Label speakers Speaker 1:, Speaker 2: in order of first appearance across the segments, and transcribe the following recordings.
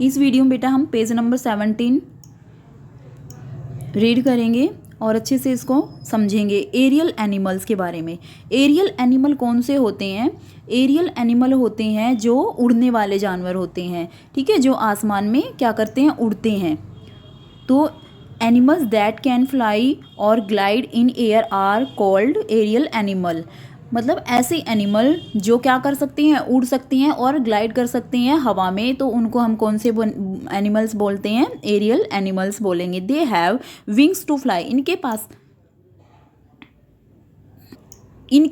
Speaker 1: इस वीडियो में बेटा हम पेज नंबर 17 रीड करेंगे और अच्छे से इसको समझेंगे। एरियल एनिमल्स के बारे में। एरियल एनिमल कौन से होते हैं? एरियल एनिमल होते हैं जो उड़ने वाले जानवर होते हैं, ठीक है, जो आसमान में क्या करते हैं, उड़ते हैं। तो एनिमल्स दैट कैन फ्लाई और glide in air are called aerial animal. मतलब ऐसे एनिमल जो क्या कर सकते हैं, उड़ सकते हैं और ग्लाइड कर सकते हैं हवा में, तो उनको हम कौन से एनिमल्स बोलते हैं? एरियल एनिमल्स बोलेंगे। They have wings to fly. इनके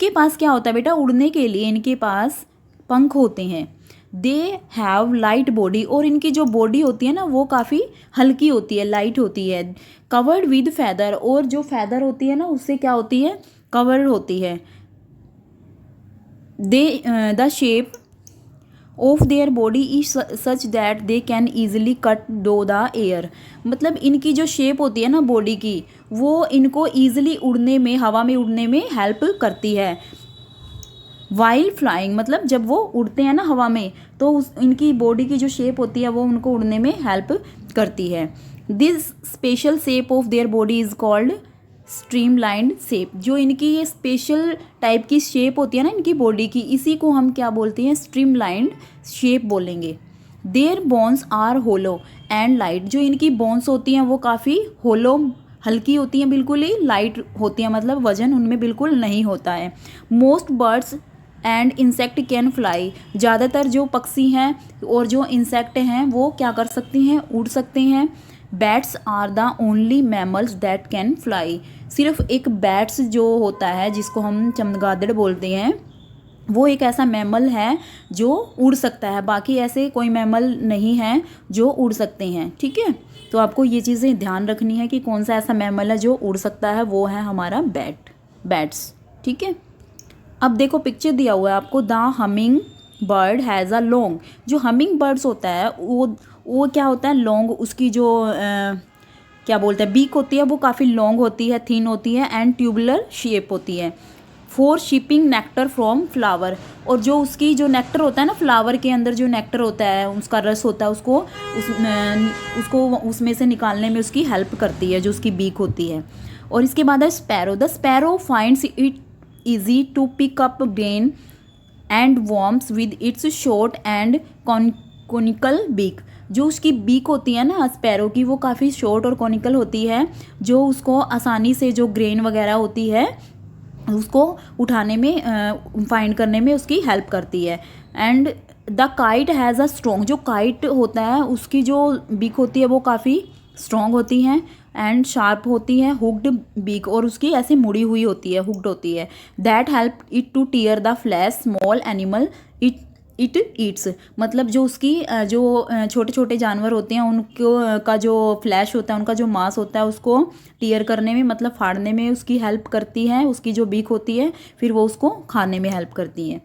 Speaker 1: पास क्या होता है बेटा? उड़ने के लिए इनके पास पंख होते हैं। They have light body. और इनकी जो बॉडी होती है ना वो काफ़ी हल्की होती है, लाइट होती है। Covered with feather. और जो फैदर होती है ना उससे क्या होती है? कवर्ड होती है। The shape of their body is such that they can easily cut दो द एयर। मतलब इनकी जो शेप होती है ना बॉडी की, वो इनको ईजिली उड़ने में, हवा में उड़ने में हेल्प करती है। वाइल फ्लाइंग, मतलब जब वो उड़ते हैं ना हवा में, तो इनकी बॉडी की जो शेप होती है वो उनको उड़ने में हेल्प करती है। This special shape of their body is called streamlined shape. जो इनकी ये स्पेशल टाइप की शेप होती है ना इनकी बॉडी की, इसी को हम क्या बोलते हैं? स्ट्रीमलाइंड शेप बोलेंगे। Their bones are hollow and light. जो इनकी बोन्स होती हैं वो काफ़ी होलो, हल्की होती हैं, बिल्कुल ही लाइट होती हैं, मतलब वजन उनमें बिल्कुल नहीं होता है। Most birds and insect can fly. ज़्यादातर जो पक्षी हैं और जो इंसेक्ट हैं वो क्या कर सकती हैं? उड़ सकते हैं। Bats are the only mammals that can fly. सिर्फ एक बैट्स जो होता है, जिसको हम चमगादड़ बोलते हैं, वो एक ऐसा मैमल है जो उड़ सकता है। बाकी ऐसे कोई मैमल नहीं है जो उड़ सकते हैं, ठीक है। तो आपको ये चीज़ें ध्यान रखनी है कि कौन सा ऐसा मैमल है जो उड़ सकता है, वो है हमारा बैट्स, ठीक है। अब देखो पिक्चर दिया हुआ है आपको। The humming bird has a long. जो हमिंग बर्ड्स होता है वो क्या होता है? लॉन्ग। उसकी जो क्या बोलते हैं, बीक होती है वो काफ़ी लॉन्ग होती है, थिन होती है एंड ट्यूबुलर शेप होती है। For shipping nectar from flower. और जो उसकी जो नेक्टर होता है ना, फ्लावर के अंदर जो नेक्टर होता है, उसका रस होता है, उसको उसमें से निकालने में उसकी हेल्प करती है, जो उसकी बीक होती है। और इसके बाद है sparrow. The sparrow finds it easy to pick up grain and worms with its short and conical beak। जो उसकी बीक होती है ना स्पैरो की, वो काफ़ी शॉर्ट और कॉनिकल होती है, जो उसको आसानी से जो ग्रेन वगैरह होती है उसको उठाने में, फाइंड करने में उसकी हेल्प करती है। And the kite has a strong. जो काइट होता है उसकी जो बीक होती है वो काफ़ी स्ट्रॉन्ग होती हैं एंड शार्प होती है, हुक्ड बीक, और उसकी ऐसे मुड़ी हुई होती है, हुक्ड होती है। That help it two tier the flash small animal it eats. मतलब जो उसकी जो छोटे छोटे जानवर होते हैं उनको का जो फ्लैश होता है, उनका जो मांस होता है, उसको टीयर करने में, मतलब फाड़ने में उसकी हेल्प करती है। उसकी जो बीक होती है फिर वो उसको खाने में हेल्प करती है।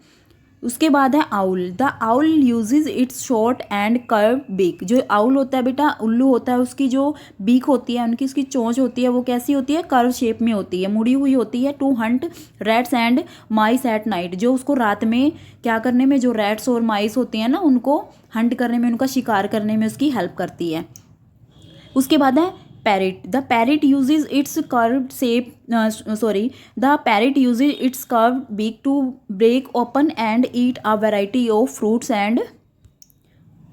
Speaker 1: उसके बाद है owl. The owl uses its short and curve beak. जो आउल होता है बेटा, उल्लू होता है, उसकी जो बीक होती है, उनकी उसकी चोंच होती है, वो कैसी होती है? कर्व शेप में होती है, मुड़ी हुई होती है। To hunt rats and mice at night. जो उसको रात में क्या करने में, जो रैट्स और माइस होती हैं ना, उनको हंट करने में, उनका शिकार करने में उसकी हेल्प करती है। उसके बाद है parrot. The parrot uses its curved shape the parrot uses its curved beak to break open and eat a variety of fruits and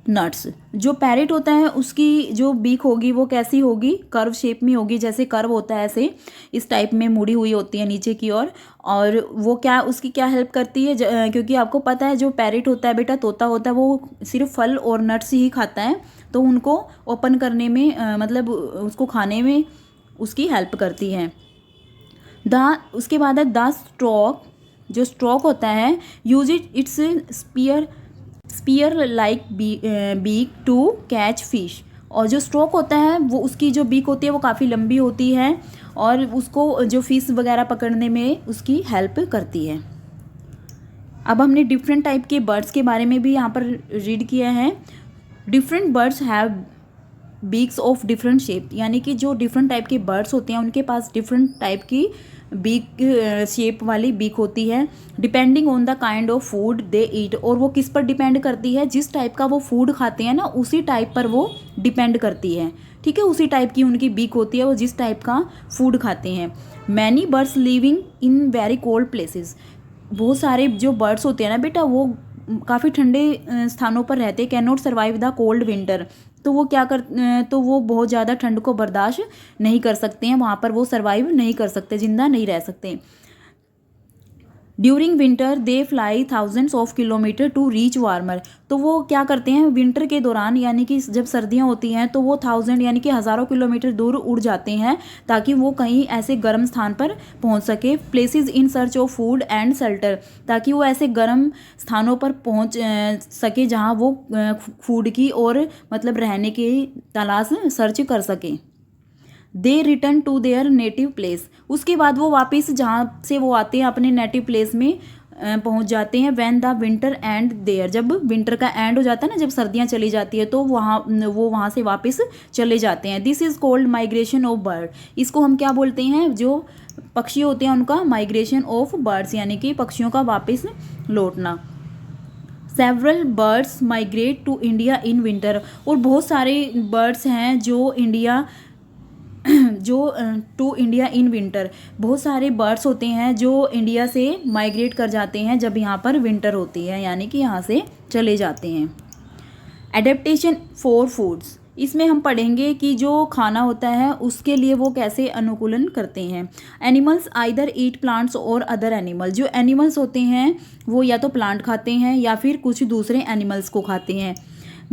Speaker 1: nuts. जो पैरेट होता है उसकी जो बीक होगी वो कैसी होगी? कर्व शेप में होगी, जैसे कर्व होता है ऐसे इस टाइप में मुड़ी हुई होती है नीचे की ओर। और वो क्या, उसकी क्या हेल्प करती है? क्योंकि आपको पता है जो पैरेट होता है बेटा, तोता होता है, वो सिर्फ फल और नट्स ही खाता है, तो उनको ओपन करने में, मतलब उसको खाने में उसकी हेल्प करती है। उसके बाद है द स्ट्रोक। जो स्ट्रोक होता है, use its spear like beak to catch fish. और जो स्ट्रोक होता है वो, उसकी जो बीक होती है वो काफ़ी लंबी होती है और उसको जो फिश वगैरह पकड़ने में उसकी हेल्प करती है। अब हमने डिफरेंट टाइप के बर्ड्स के बारे में भी यहाँ पर रीड किया है। Different birds have beaks of different shape, यानी कि जो डिफरेंट टाइप के बर्ड्स होते हैं उनके पास डिफरेंट टाइप की बीक शेप वाली बीक होती है, depending on the kind of food they eat. और वो किस पर डिपेंड करती है, जिस टाइप का वो फूड खाते हैं ना उसी टाइप पर वो डिपेंड करती है, ठीक है। उसी टाइप की उनकी बीक होती है, वो जिस टाइप का फूड खाते हैं। Many birds living in very cold places, बहुत सारे जो बर्ड्स होते हैं ना बेटा वो काफ़ी ठंडे स्थानों पर रहते हैं। Can not survive the cold winter, तो वो क्या कर तो वो बहुत ज़्यादा ठंड को बर्दाश्त नहीं कर सकते हैं, वहाँ पर वो सर्वाइव नहीं कर सकते, जिंदा नहीं रह सकते। During winter they fly thousands of kilometre to reach warmer, तो वो क्या करते हैं विंटर के दौरान, यानी कि जब सर्दियाँ होती हैं तो वो 1000 यानी कि हज़ारों किलोमीटर दूर उड़ जाते हैं ताकि वो कहीं ऐसे गर्म स्थान पर पहुंच सके। Places in search of food and shelter, ताकि वो ऐसे गर्म स्थानों पर पहुंच सके जहां वो फूड की और मतलब रहने की तलाश सर्च कर सके। They return to their native place, उसके बाद वो वापस जहाँ से वो आते हैं अपने नेटिव प्लेस में पहुँच जाते हैं। When the winter end there, जब विंटर का एंड हो जाता है ना, जब सर्दियाँ चली जाती है तो वहाँ से वापस चले जाते हैं। This is called migration of bird, इसको हम क्या बोलते हैं, जो पक्षी होते हैं उनका माइग्रेशन ऑफ बर्ड्स, यानी कि पक्षियों का वापस लौटना। Several birds migrate to India in winter, और बहुत सारे बर्ड्स हैं जो टू इंडिया इन विंटर, बहुत सारे बर्ड्स होते हैं जो इंडिया से माइग्रेट कर जाते हैं जब यहाँ पर विंटर होती है, यानी कि यहाँ से चले जाते हैं। एडेप्टेशन फॉर फूड्स, इसमें हम पढ़ेंगे कि जो खाना होता है उसके लिए वो कैसे अनुकूलन करते हैं। एनिमल्स आइदर ईट प्लांट्स और अदर एनिमल, जो एनिमल्स होते हैं वो या तो प्लांट खाते हैं या फिर कुछ दूसरे एनिमल्स को खाते हैं।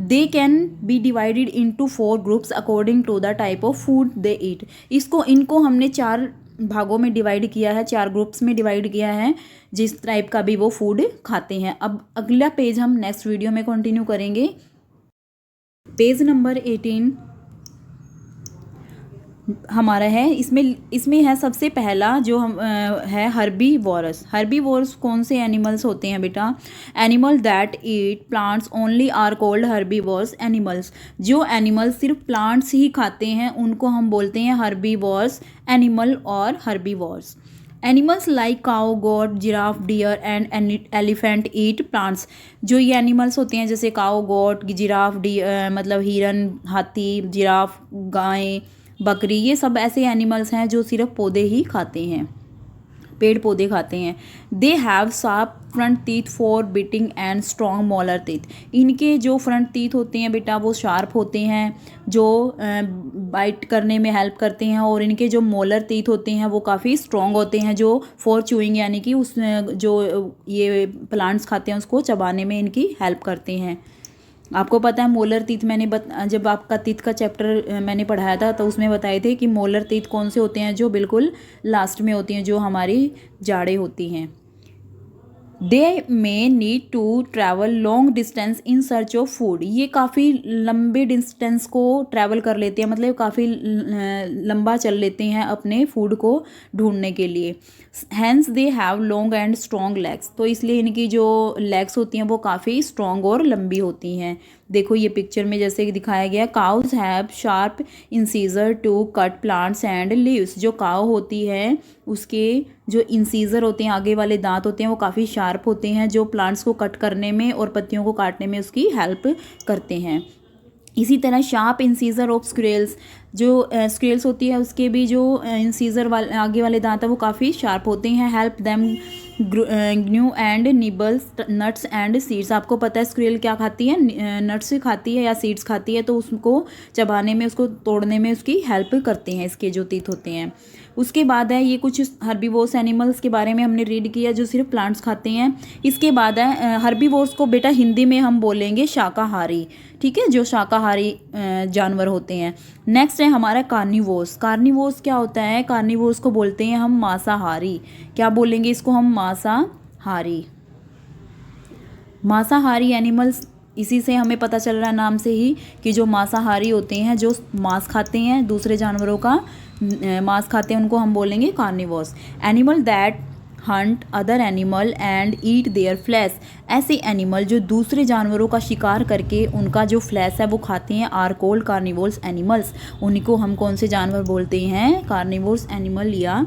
Speaker 1: They can be divided into 4 groups according to the type of food they eat, इनको हमने 4 भागों में डिवाइड किया है, 4 ग्रुप्स में डिवाइड किया है, जिस टाइप का भी वो फूड खाते हैं। अब अगला पेज हम नेक्स्ट वीडियो में कंटिन्यू करेंगे। पेज नंबर 18 हमारा है, इसमें है सबसे पहला जो हम है हर्बीवोरस। हर्बीवोरस कौन से एनिमल्स होते हैं बेटा, animal that eat plants only are called herbivorous animals, जो एनिमल्स सिर्फ प्लांट्स ही खाते हैं उनको हम बोलते हैं हर्बीवोरस एनिमल और herbivorous. Animals like cow, goat, giraffe, deer and elephant eat plants, जो ये एनिमल्स होते हैं जैसे काउ, गोट, जिराफ, मतलब हिरन, हाथी, जिराफ, गाय, बकरी, ये सब ऐसे एनिमल्स हैं जो सिर्फ पौधे ही खाते हैं, पेड़ पौधे खाते हैं। They have sharp front teeth for beating and strong molar teeth, इनके जो फ्रंट टीथ होते हैं बेटा वो शार्प होते हैं, जो बाइट करने में हेल्प करते हैं, और इनके जो मोलर टीथ होते हैं वो काफ़ी स्ट्रॉन्ग होते हैं, जो फॉर च्यूइंग यानी कि उस जो ये प्लांट्स खाते हैं उसको चबाने में इनकी हेल्प करते हैं। आपको पता है मोलर टीथ, जब आपका टीथ का चैप्टर मैंने पढ़ाया था तो उसमें बताए थे कि मोलर टीथ कौन से होते हैं, जो बिल्कुल लास्ट में होती हैं, जो हमारी जाड़ें होती हैं। They may need to travel long distance in search of food, ये काफ़ी लंबे डिस्टेंस को ट्रैवल कर लेते हैं, मतलब काफ़ी लंबा चल लेते हैं अपने फूड को ढूंढने के लिए। Hens they have long and strong legs, तो इसलिए इनकी जो लेग्स होती हैं वो काफ़ी स्ट्रॉन्ग और लंबी होती हैं। देखो ये पिक्चर में जैसे कि दिखाया गया, cows have sharp incisor to cut plants and leaves, जो काउ होती है उसके जो इंसीजर होते हैं, आगे वाले दांत होते हैं, वो काफ़ी शार्प होते हैं, जो प्लांट्स को कट करने में और पत्तियों को काटने में उसकी हेल्प करते हैं। इसी तरह शार्प इंसीजर ऑफ स्क्रेल्स, जो स्क्रेल्स होती है उसके भी जो इंसीजर वाले आगे वाले दांत है वो काफ़ी शार्प होते हैं। Help them gnaw and nibbles nuts and seeds, आपको पता है स्क्रेल क्या खाती है, नट्स खाती है या सीड्स खाती है, तो उसको चबाने में, उसको तोड़ने में उसकी हेल्प करते हैं इसके जो टीथ होते हैं। उसके बाद है ये कुछ हर्बीवोर्स एनिमल्स के बारे में हमने रीड किया जो सिर्फ प्लांट्स खाते हैं। इसके बाद है हर्बीवोर्स को बेटा हिंदी में हम बोलेंगे शाकाहारी, ठीक है, जो शाकाहारी जानवर होते हैं। नेक्स्ट है हमारा कार्निवोर्स। कार्निवोर्स क्या होता है, कार्निवोर्स को बोलते हैं हम मांसाहारी, क्या बोलेंगे इसको हम, मांसाहारी। मांसाहारी एनिमल्स, इसी से हमें पता चल रहा है नाम से ही कि जो मांसाहारी होते हैं, जो मांस खाते हैं, दूसरे जानवरों का मांस खाते हैं, उनको हम बोलेंगे carnivores. Animal that hunt other animal and eat there flash. ऐसे एनिमल जो दूसरे जानवरों का शिकार करके उनका जो फ्लैश है वो खाते हैं आर कॉल्ड कार्निवोरस एनिमल्स। उन्हीं को हम कौन से जानवर बोलते हैं? कार्निवोरस एनिमल या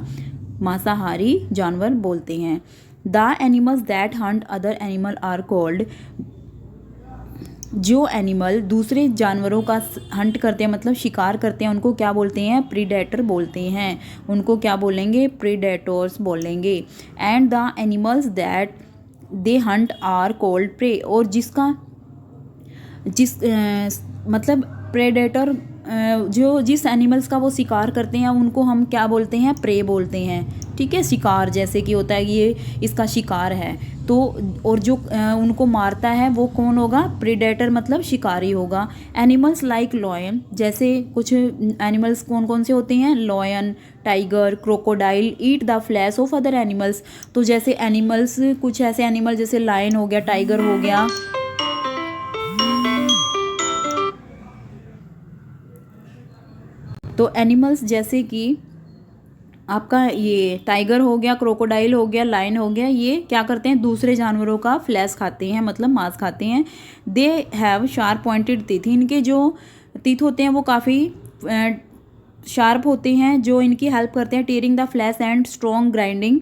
Speaker 1: मांसाहारी जानवर बोलते हैं। The animals that hunt other animal are called. जो एनिमल दूसरे जानवरों का हंट करते हैं मतलब शिकार करते हैं उनको क्या बोलते हैं? प्रीडेटर बोलते हैं। उनको क्या बोलेंगे? प्रीडेटर्स बोलेंगे। And the animals that they hunt are called prey. और मतलब प्रेडेटर जो जिस एनिमल्स का वो शिकार करते हैं उनको हम क्या बोलते हैं? प्रे बोलते हैं। ठीक है, शिकार जैसे कि होता है ये इसका शिकार है तो, और जो उनको मारता है वो कौन होगा? प्रेडेटर मतलब शिकारी होगा। एनिमल्स लाइक लॉयन, जैसे कुछ एनिमल्स कौन कौन से होते हैं? Lion, tiger, crocodile eat the flesh of other animals. तो जैसे एनिमल्स, कुछ ऐसे एनिमल जैसे लायन हो गया, टाइगर हो गया, तो एनिमल्स जैसे कि आपका ये टाइगर हो गया, क्रोकोडाइल हो गया, लायन हो गया, ये क्या करते हैं? दूसरे जानवरों का फ्लैश खाते हैं मतलब मांस खाते हैं। They have sharp pointed teeth. इनके जो टीथ होते हैं वो काफ़ी शार्प होते हैं जो इनकी हेल्प करते हैं tearing the flesh and strong grinding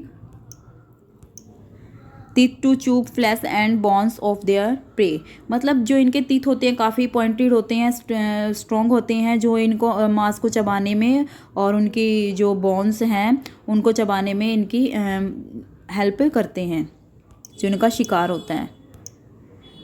Speaker 1: teeth to chew flesh and bones of their prey. मतलब जो इनके टीथ होते हैं काफ़ी पॉइंटेड होते हैं, स्ट्रॉन्ग होते हैं जो इनको मांस को चबाने में और उनकी जो बॉन्स हैं उनको चबाने में इनकी हेल्प करते हैं जो इनका शिकार होता है।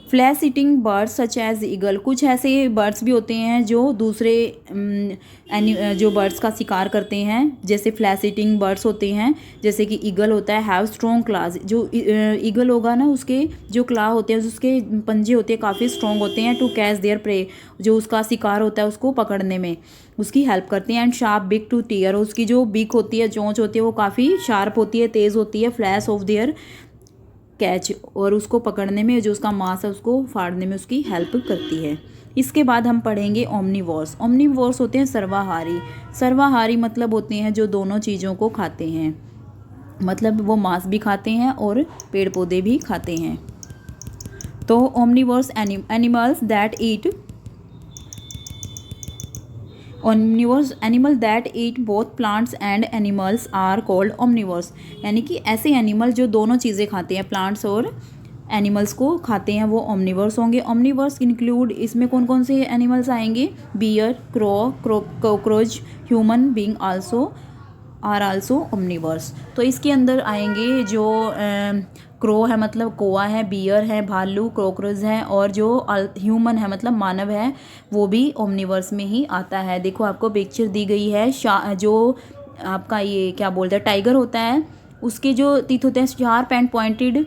Speaker 1: Flesh eating birds such as eagle. कुछ ऐसे बर्ड्स भी होते हैं जो दूसरे जो बर्ड्स का शिकार करते हैं, जैसे फ्लैश ईटिंग बर्ड्स होते हैं जैसे कि ईगल होता है। Have strong class. जो ईगल होगा ना उसके जो क्ला होते हैं, उसके पंजे होते हैं काफ़ी स्ट्रॉन्ग होते हैं टू कैच देयर प्रे। जो उसका शिकार होता है उसको पकड़ने में उसकी हेल्प करते हैं। And sharp beak to tear. उसकी जो बिग होती है, चोंच होती है, वो काफ़ी शार्प होती है, तेज़ होती है। फ्लैश ऑफ देयर कैच, और उसको पकड़ने में, जो उसका मांस है उसको फाड़ने में उसकी हेल्प करती है। इसके बाद हम पढ़ेंगे ओमनीवोर्स। ओमनीवोर्स होते हैं सर्वाहारी। सर्वाहारी मतलब होते हैं जो दोनों चीज़ों को खाते हैं, मतलब वो मांस भी खाते हैं और पेड़ पौधे भी खाते हैं। तो omnivores animals that eat omnivores animal that eat both plants and animals are called omnivores। यानी कि ऐसे एनिमल जो दोनों चीज़ें खाते हैं, प्लांट्स और एनिमल्स को खाते हैं, वो omnivores होंगे। omnivores इंक्लूड, इसमें कौन कौन से एनिमल्स आएंगे? Bear, cockroach, human being are also omnivores। तो इसके अंदर आएंगे जो क्रो है मतलब कौवा है, बियर है, भालू, कॉकरोच है, और जो ह्यूमन है मतलब मानव है वो भी ओमनीवर्स में ही आता है। देखो आपको पिक्चर दी गई है, जो आपका ये क्या बोलते हैं टाइगर होता है, उसके जो टीथ होते हैं sharp and pointed.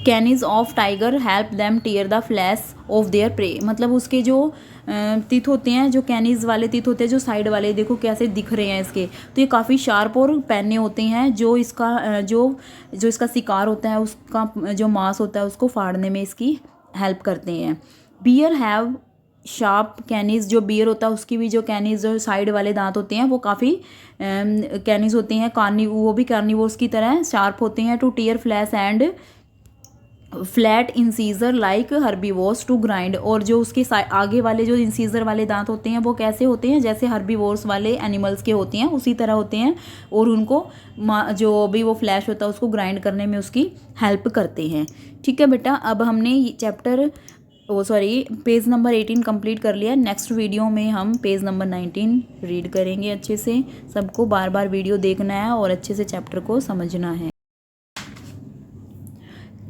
Speaker 1: Canines of tiger help them tear the flesh of their prey. मतलब उसके जो टीथ होते हैं, जो कैनिज वाले टीथ होते हैं, जो साइड वाले, देखो कैसे दिख रहे हैं इसके, तो ये काफ़ी शार्प और पैने होते हैं जो इसका जो इसका शिकार होता है उसका जो मांस होता है उसको फाड़ने में इसकी हेल्प करते हैं। Bear have sharp canines. जो बियर होता है उसकी भी जो कैनिज और साइड वाले दांत होते हैं वो काफ़ी कैनिज होते हैं, वो भी कार्निवोर्स की तरह शार्प होते हैं to tear flesh and flat incisor like herbivores to grind. और जो उसके आगे वाले जो इंसीजर वाले दांत होते हैं वो कैसे होते हैं? जैसे हर्बीवोर्स वाले एनिमल्स के होते हैं उसी तरह होते हैं, और उनको जो भी वो फ्लैश होता है उसको ग्राइंड करने में उसकी हेल्प करते हैं। ठीक है बेटा, अब हमने पेज नंबर 18 कंप्लीट कर लिया। नेक्स्ट वीडियो में हम पेज नंबर 19 रीड करेंगे अच्छे से। सबको बार बार वीडियो देखना है और अच्छे से चैप्टर को समझना है।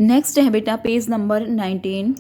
Speaker 1: नेक्स्ट है बेटा page number 19,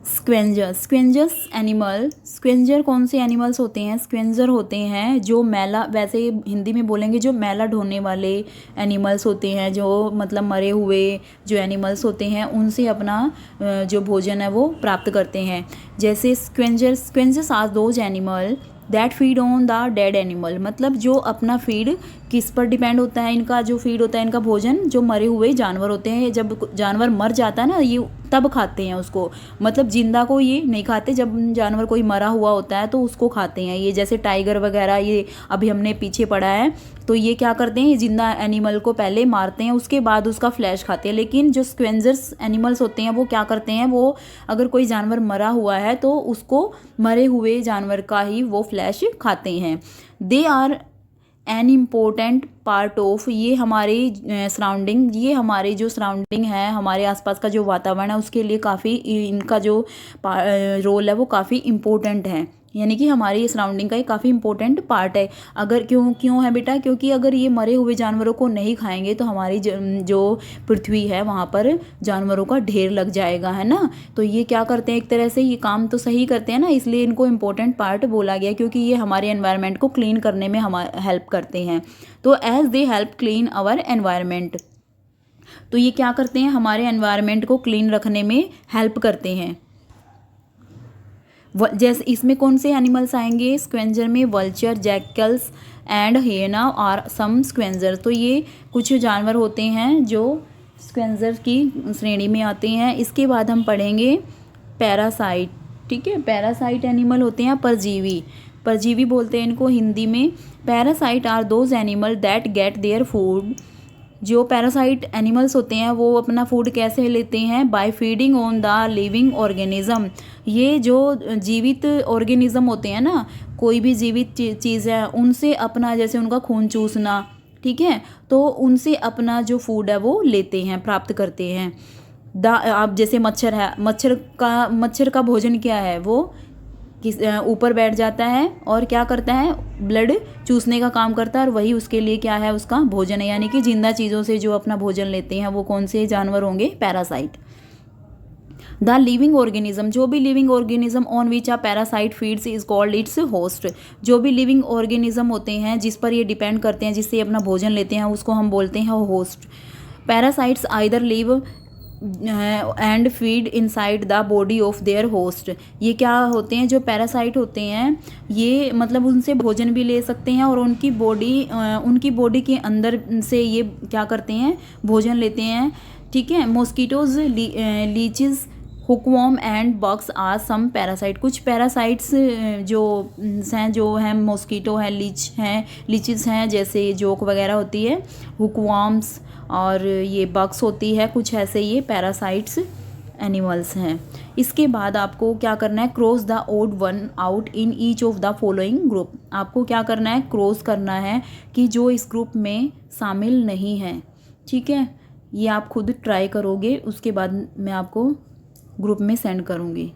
Speaker 1: scavenger. Scavengers animal. Scavenger कौन से एनिमल्स होते हैं? स्क्वेंजर होते हैं जो मैला, वैसे हिंदी में बोलेंगे जो मैला ढोने वाले एनिमल्स होते हैं, जो मतलब मरे हुए जो एनिमल्स होते हैं उनसे अपना जो भोजन है वो प्राप्त करते हैं। जैसे scavengers are those animal that feed on the dead animal. मतलब जो अपना फीड किस पर डिपेंड होता है इनका जो फीड होता है, इनका भोजन, जो मरे हुए जानवर होते हैं। जब जानवर मर जाता है ना, ये तब खाते हैं उसको, मतलब जिंदा को ये नहीं खाते। जब जानवर कोई मरा हुआ होता है तो उसको खाते हैं। ये जैसे टाइगर वगैरह, ये अभी हमने पीछे पढ़ा है, तो ये क्या करते हैं, ये जिंदा एनिमल को पहले मारते हैं, उसके बाद उसका फ्लैश खाते हैं। लेकिन जो स्क्वेंजर्स एनिमल्स होते हैं वो क्या करते हैं, वो अगर कोई जानवर मरा हुआ है तो उसको मरे हुए जानवर का ही वो फ्लैश खाते हैं। They are an important part of, ये हमारे सराउंडिंग, ये हमारे जो सराउंडिंग है, हमारे आसपास का जो वातावरण है उसके लिए काफ़ी इनका जो रोल है वो काफ़ी इम्पोर्टेंट है। यानी कि हमारी सराउंडिंग का ये काफ़ी इंपॉर्टेंट पार्ट है। अगर क्यों है बेटा, क्योंकि अगर ये मरे हुए जानवरों को नहीं खाएंगे तो हमारी जो पृथ्वी है वहाँ पर जानवरों का ढेर लग जाएगा, है ना। तो ये क्या करते हैं, एक तरह से ये काम तो सही करते हैं ना, इसलिए इनको इम्पोर्टेंट पार्ट बोला गया, क्योंकि ये हमारे एनवायरनमेंट को क्लीन करने में हेल्प करते हैं। तो as they help clean our environment, तो ये क्या करते हैं, हमारे एनवायरनमेंट को क्लीन रखने में हेल्प करते हैं। जैसे इसमें कौन से एनिमल्स आएंगे स्क्वेंजर में, vulture, jackals and hyena are some scavenger. तो ये कुछ जानवर होते हैं जो स्क्वेंजर की श्रेणी में आते हैं। इसके बाद हम पढ़ेंगे पैरासाइट, ठीक है। पैरासाइट एनिमल होते हैं परजीवी, परजीवी बोलते हैं इनको हिंदी में। Parasite are those animal that get their food, जो पैरासाइट एनिमल्स होते हैं वो अपना फूड कैसे लेते हैं, by feeding on the living organism. ये जो जीवित ऑर्गेनिज्म होते हैं ना, कोई भी जीवित चीज़ है, उनसे अपना, जैसे उनका खून चूसना, ठीक है, तो उनसे अपना जो फूड है वो लेते हैं, प्राप्त करते हैं। आप जैसे मच्छर है, मच्छर का भोजन क्या है, वो ऊपर बैठ जाता है और क्या करता है, ब्लड चूसने का काम करता है, और वही उसके लिए क्या है, उसका भोजन है। यानी कि जिंदा चीज़ों से जो अपना भोजन लेते हैं वो कौन से जानवर होंगे, पैरासाइट। द लिविंग ऑर्गेनिज्म, जो भी living organism on which a parasite feeds is called its host. जो भी लिविंग ऑर्गेनिज्म होते हैं जिस पर ये डिपेंड करते हैं, जिससे अपना भोजन लेते हैं, उसको हम बोलते हैं host. Parasites either live and feed inside the body of their host. ये क्या होते हैं, जो पैरासाइट होते हैं ये मतलब उनसे भोजन भी ले सकते हैं और उनकी बॉडी के अंदर से ये क्या करते हैं, भोजन लेते हैं, ठीक है। Mosquitoes, leeches, hookworm and bugs are some parasite. कुछ पैरासाइट्स जो हैं मॉस्किटो है, लीचेस हैं, जैसे जोक वगैरह होती है, हुकवॉर्म्स और ये बग्स होती है, कुछ ऐसे ये पैरासाइट्स एनिमल्स हैं। इसके बाद आपको क्या करना है, cross the odd one out in each of the following group. आपको क्या करना है, क्रॉस करना है कि जो इस ग्रुप में शामिल नहीं है, ठीक है। ये आप खुद ट्राई करोगे, उसके बाद मैं आपको ग्रुप में सेंड करूँगी।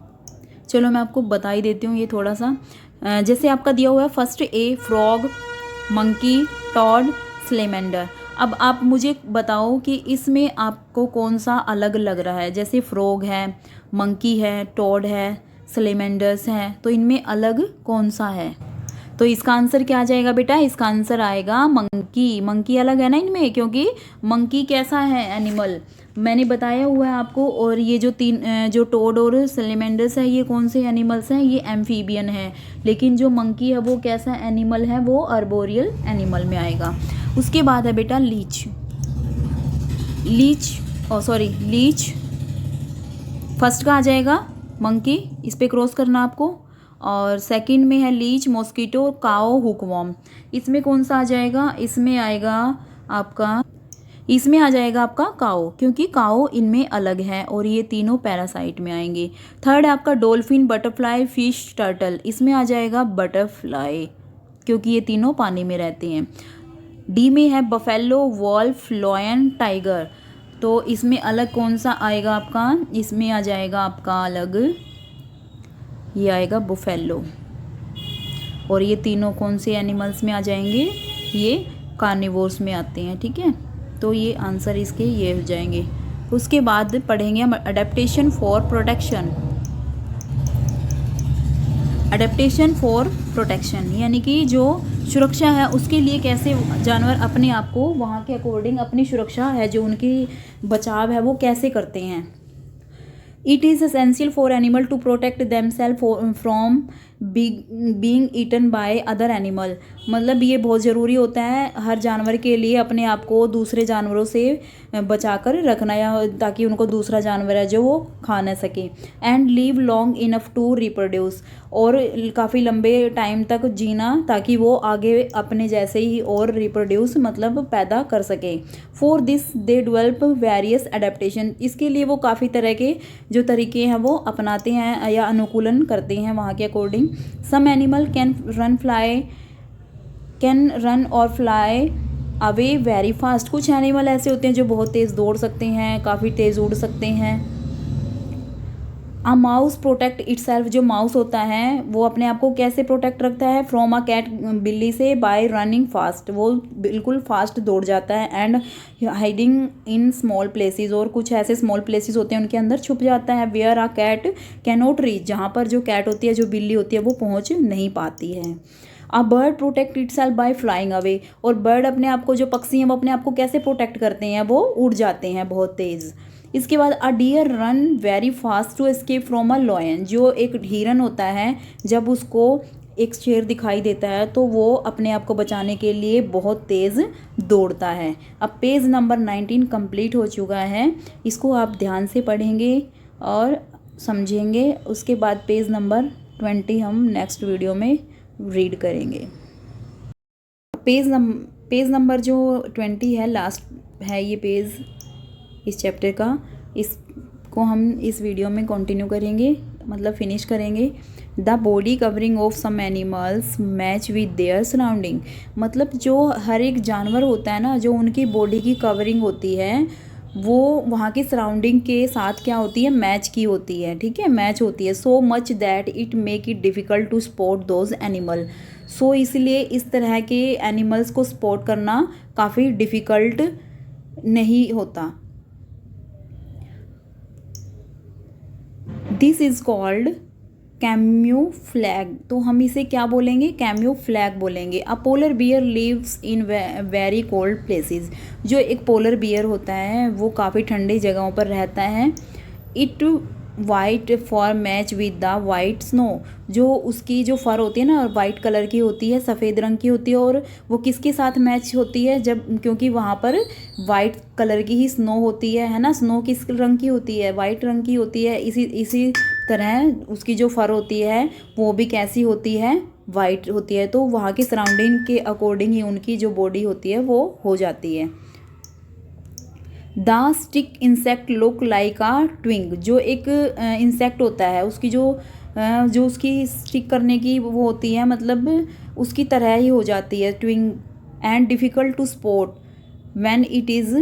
Speaker 1: चलो मैं आपको बता ही देती हूँ ये थोड़ा सा। जैसे आपका दिया हुआ है first a frog, monkey, toad, salamander. अब आप मुझे बताओ कि इसमें आपको कौन सा अलग लग रहा है। जैसे फ्रॉग है, मंकी है, टॉड है, स्लेमेंडर्स है, तो इनमें अलग कौन सा है। तो इसका आंसर क्या आ जाएगा बेटा, इसका आंसर आएगा मंकी। मंकी अलग है ना इनमें, क्योंकि मंकी कैसा है एनिमल, मैंने बताया हुआ है आपको। और ये जो टोड और सैलेमेंडर्स है, ये कौन से एनिमल्स हैं, ये एम्फीबियन है। लेकिन जो मंकी है वो कैसा एनिमल है, वो अर्बोरियल एनिमल में आएगा। उसके बाद है बेटा लीच। लीच फर्स्ट का आ जाएगा मंकी, इस पे क्रॉस करना आपको। और सेकंड में है लीच, मॉस्किटो, काओ, हुकवॉर्म। इसमें कौन सा आ जाएगा, इसमें आ जाएगा आपका काओ, क्योंकि काओ इनमें अलग है और ये तीनों पैरासाइट में आएंगे। थर्ड है आपका डॉल्फिन, बटरफ्लाई, फिश, टर्टल। इसमें आ जाएगा बटरफ्लाई, क्योंकि ये तीनों पानी में रहते हैं। डी में है बफेलो, वॉल्फ, लॉयन, टाइगर। तो इसमें अलग कौन सा आएगा आपका, इसमें आ जाएगा आपका अलग, ये आएगा बुफेलो। और ये तीनों कौन से एनिमल्स में आ जाएंगे, ये कार्निवोर्स में आते हैं, ठीक है। तो ये आंसर इसके ये हो जाएंगे। उसके बाद पढ़ेंगे हम adaptation for protection. Adaptation for protection यानी कि जो सुरक्षा है उसके लिए कैसे जानवर अपने आप को वहाँ के अकॉर्डिंग अपनी सुरक्षा है, जो उनकी बचाव है, वो कैसे करते हैं। It is essential for animal to protect themselves from being eaten by other animal. मतलब ये बहुत ज़रूरी होता है हर जानवर के लिए अपने आप को दूसरे जानवरों से बचा कर रखना, या ताकि उनको दूसरा जानवर है जो वो खा ना सके। And live long enough to reproduce, और काफ़ी लंबे टाइम तक जीना ताकि वो आगे अपने जैसे ही और रिप्रोड्यूस मतलब पैदा कर सके। For this they develop various adaptation, इसके लिए वो काफ़ी तरह के जो तरीके हैं वो अपनाते हैं या अनुकूलन करते हैं वहाँ के according. Some animal can run और फ्लाई अवे वेरी फास्ट, कुछ एनिमल ऐसे होते हैं जो बहुत तेज़ दौड़ सकते हैं, काफ़ी तेज़ उड़ सकते हैं। अ माउस प्रोटेक्ट इटसेल्फ, जो माउस होता है वो अपने आप को कैसे प्रोटेक्ट रखता है, फ्रॉम अ कैट, बिल्ली से, बाय रनिंग फास्ट, वो बिल्कुल फास्ट दौड़ जाता है। And hiding in small places, और कुछ ऐसे स्मॉल प्लेसेस होते हैं उनके अंदर छुप जाता है। Where a cat cannot reach, जहाँ पर जो कैट होती है, जो बिल्ली होती है, वो पहुँच नहीं पाती है। A bird protect itself by flying away, और बर्ड अपने आप को, जो पक्षी हैं वो अपने आप को कैसे प्रोटेक्ट करते हैं, वो उड़ जाते हैं बहुत तेज़। इसके बाद a deer run very fast to escape from a lion, जो एक हिरन होता है जब उसको एक शेर दिखाई देता है तो वो अपने आप को बचाने के लिए बहुत तेज़ दौड़ता है। अब पेज नंबर 19 कंप्लीट हो चुका है, इसको आप ध्यान से पढ़ेंगे और समझेंगे। उसके बाद पेज नंबर 20 हम नेक्स्ट वीडियो में रीड करेंगे। पेज नंबर जो 20 है, लास्ट है ये पेज इस चैप्टर का, इसको हम इस वीडियो में कंटिन्यू करेंगे, मतलब फिनिश करेंगे। The body covering of some animals match with their surrounding, मतलब जो हर एक जानवर होता है ना, जो उनकी बॉडी की कवरिंग होती है वो वहाँ की सराउंडिंग के साथ क्या होती है, मैच की होती है, ठीक है, मैच होती है। So much that it make it difficult to spot those animal, so इसलिए इस तरह के एनिमल्स को स्पॉट करना काफ़ी डिफ़िकल्ट नहीं होता। दिस इज़ कॉल्ड कैम्यूफ्लैग, तो हम इसे क्या बोलेंगे, कैम्यूफ्लैग बोलेंगे। A polar bear lives in very cold places, जो एक पोलर बियर होता है वो काफ़ी ठंडी जगहों पर रहता है। It white for match with the white snow, जो उसकी जो फर होती है ना वाइट कलर की होती है, सफ़ेद रंग की होती है, और वो किसके साथ मैच होती है, जब क्योंकि वहाँ पर वाइट कलर की ही स्नो होती है ना, स्नो किस रंग की होती है, वाइट रंग की होती है। इसी तरह उसकी जो फर होती है वो भी कैसी होती है, वाइट होती है। तो वहाँ की सराउंडिंग के अकॉर्डिंग ही उनकी जो बॉडी होती है वो हो जाती है। The stick insect look like a twig, जो एक इंसेक्ट होता है उसकी जो उसकी स्टिक करने की वो होती है, मतलब उसकी तरह ही हो जाती है twig. And difficult to spot when it is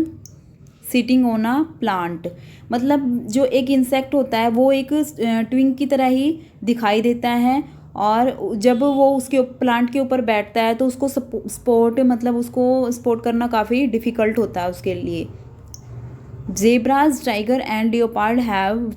Speaker 1: sitting on a plant, मतलब जो एक इंसेक्ट होता है वो एक ट्विंग की तरह ही दिखाई देता है, और जब वो उसके प्लांट के ऊपर बैठता है तो उसको उसको स्पॉट करना काफ़ी डिफ़िकल्ट होता है उसके लिए। Zebras, tiger and leopard have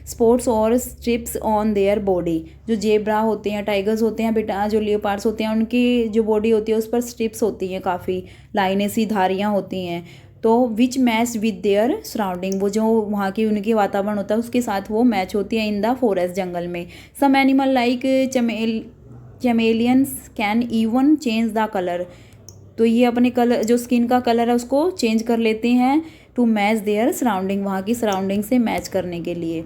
Speaker 1: spots और स्ट्रिप्स ऑन देयर बॉडी, जो जेब्रा होते हैं, टाइगर्स होते हैं बेटा, जो लियोपार्ड्स होते हैं, उनकी जो बॉडी होती है उस पर स्ट्रिप्स होती हैं, काफ़ी लाइनें सी धारियाँ होती हैं। तो विच मैच विद देयर सराउंडिंग, वो जो वहाँ की उनके वातावरण होता है उसके साथ वो मैच होती है इन द फॉरेस्ट, जंगल में। Some animal like chameleons can even change the colour, तो ये अपने कलर, जो स्किन का कलर है उसको चेंज कर लेते हैं टू मैच देयर सराउंडिंग, वहाँ की सराउंडिंग से मैच करने के लिए।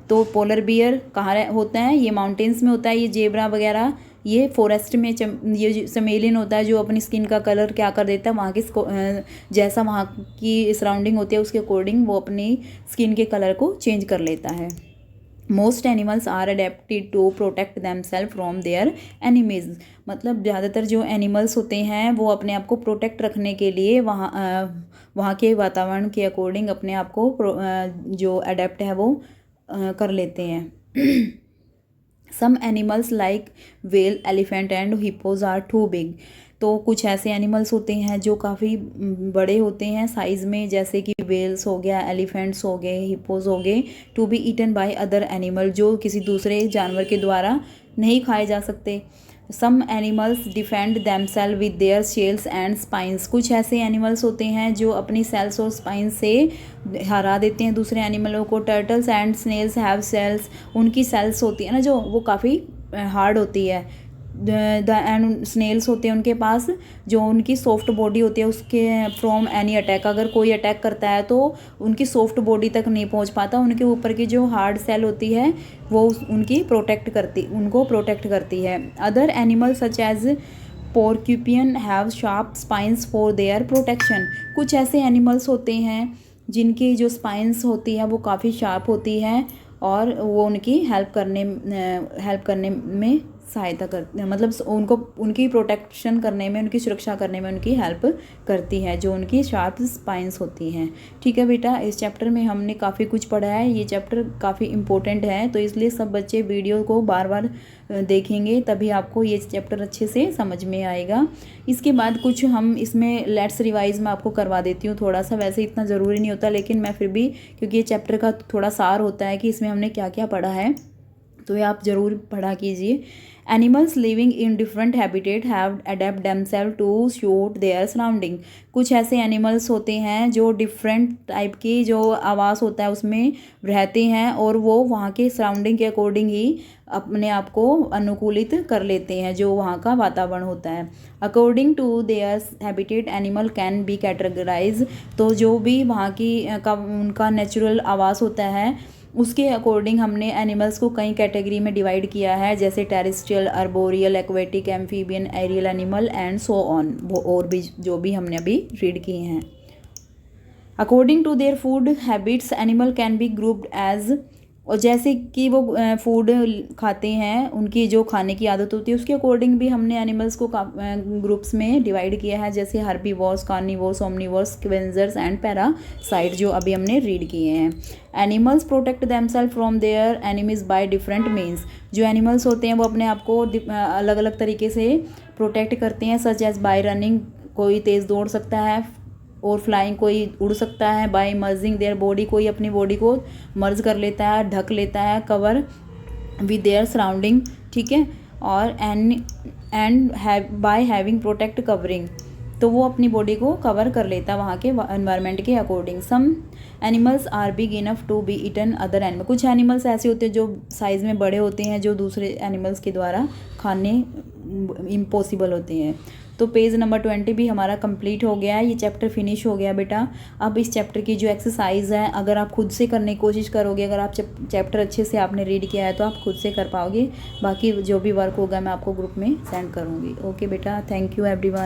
Speaker 1: तो पोलर बियर कहाँ होता है, ये माउंटेन्स में होता है, ये जेब्रा वगैरह ये फॉरेस्ट में। ये चमेलियन होता है जो अपनी स्किन का कलर क्या कर देता है, वहाँ की जैसा वहाँ की सराउंडिंग होती है उसके अकॉर्डिंग वो अपनी स्किन के कलर को चेंज कर लेता है। Most animals are adapted to protect themselves from their enemies, मतलब ज़्यादातर जो एनिमल्स होते हैं वो अपने आप को प्रोटेक्ट रखने के लिए वहाँ के वातावरण के अकॉर्डिंग अपने आप को जो अडेप्ट है वो कर लेते हैं। Some animals like whale, elephant and hippos are too big, तो कुछ ऐसे एनिमल्स होते हैं जो काफ़ी बड़े होते हैं साइज़ में, जैसे कि वेल्स हो गया, एलिफेंट्स हो गए, हिप्पोज हो गए, to be eaten by other animal, जो किसी दूसरे जानवर के द्वारा नहीं खाए जा सकते। Some animals defend themselves with their shells and spines, कुछ ऐसे एनिमल्स होते हैं जो अपनी सेल्स और स्पाइंस से हरा देते हैं दूसरे एनिमलों को। Turtles and snails have shells, उनकी सेल्स होती है ना जो, वो काफ़ी हार्ड होती है, एंड स्नेल्स होते हैं उनके पास जो उनकी सॉफ्ट बॉडी होती है उसके फ्रॉम एनी अटैक, अगर कोई अटैक करता है तो उनकी सॉफ्ट बॉडी तक नहीं पहुंच पाता, उनके ऊपर की जो हार्ड सेल होती है वो उनको प्रोटेक्ट करती है। Other animal such as porcupine have sharp spines for their protection. कुछ ऐसे एनिमल्स होते हैं जिनकी जो स्पाइंस होती है वो काफ़ी शार्प होती है और वो उनकी हेल्प करने में सहायता कर, मतलब उनको उनकी प्रोटेक्शन करने में, उनकी सुरक्षा करने में उनकी हेल्प करती है जो उनकी शार्प स्पाइंस होती हैं। ठीक है बेटा, इस चैप्टर में हमने काफ़ी कुछ पढ़ा है, ये चैप्टर काफ़ी इम्पोर्टेंट है, तो इसलिए सब बच्चे वीडियो को बार बार देखेंगे तभी आपको ये चैप्टर अच्छे से समझ में आएगा। इसके बाद कुछ हम इसमें लेट्स रिवाइज में आपको करवा देती हूँ थोड़ा सा, वैसे इतना ज़रूरी नहीं होता लेकिन मैं फिर भी, क्योंकि ये चैप्टर का थोड़ा सार होता है कि इसमें हमने क्या क्या पढ़ा है, तो ये आप ज़रूर पढ़ा कीजिए। Animals living in different habitat have adapt themselves to suit their surrounding. कुछ ऐसे एनिमल्स होते हैं जो डिफरेंट टाइप की जो आवास होता है उसमें रहते हैं और वो वहाँ के सराउंडिंग के अकॉर्डिंग ही अपने आप को अनुकूलित कर लेते हैं जो वहाँ का वातावरण होता है। According to their habitat animal can be categorise. तो जो भी वहाँ की उनका नेचुरल आवास होता है उसके अकॉर्डिंग हमने एनिमल्स को कई कैटेगरी में डिवाइड किया है, जैसे terrestrial, arboreal, aquatic, amphibian, aerial animal and so on, वो और भी जो भी हमने अभी रीड किए हैं। According to their food habits animal can be grouped as, और जैसे कि वो फूड खाते हैं उनकी जो खाने की आदत होती है उसके अकॉर्डिंग भी हमने एनिमल्स को ग्रुप्स में डिवाइड किया है, जैसे herbivores, carnivores, omnivores, scavengers and parasite जो अभी हमने रीड किए हैं। Animals protect themselves from their enemies by different means. जो एनिमल्स होते हैं वो अपने आप को अलग अलग तरीके से प्रोटेक्ट करते हैं, सच एज बाय रनिंग, कोई तेज़ दौड़ सकता है, और फ्लाइंग, कोई उड़ सकता है, बाय मर्जिंग देयर बॉडी, कोई अपनी बॉडी को मर्ज कर लेता है, ढक लेता है, कवर विद देयर सराउंडिंग, ठीक है, और and by having protect covering, तो वो अपनी बॉडी को कवर कर लेता है वहाँ के एनवायरनमेंट के according. Some animals are big enough to be eaten other animal. कुछ एनिमल्स ऐसे होते हैं जो साइज़ में बड़े होते हैं जो दूसरे एनिमल्स के द्वारा खाने इम्पॉसिबल होते हैं। तो पेज नंबर 20 भी हमारा कंप्लीट हो गया है, ये चैप्टर फिनिश हो गया बेटा। अब इस चैप्टर की जो एक्सरसाइज है अगर आप खुद से करने की कोशिश करोगे, अगर आप चैप्टर अच्छे से आपने रीड किया है तो आप खुद से कर पाओगे, बाकी जो भी वर्क होगा मैं आपको ग्रुप में सेंड करूँगी। ओके बेटा, थैंक यू एवरीवन।